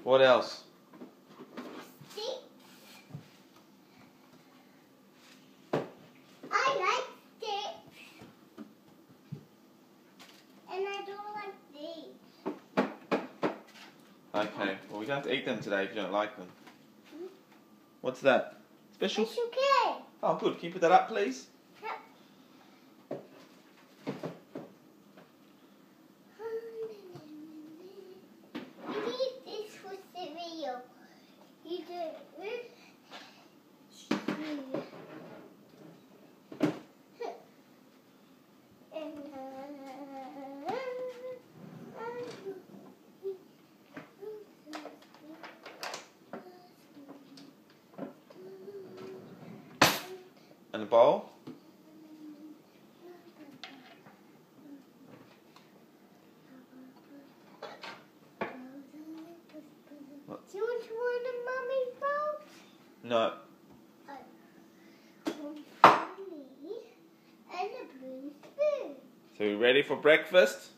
What else? Sticks. I like sticks. And I don't like these. Okay, well we're going to have to eat them today if you don't like them. What's that? Special? Special K. Oh good, can you put that up please? Yep. You need this for cereal. You do it with And a bowl? What? Do you want one of Mummy's bowls? No. One for me and a blue spoon. So you ready for breakfast?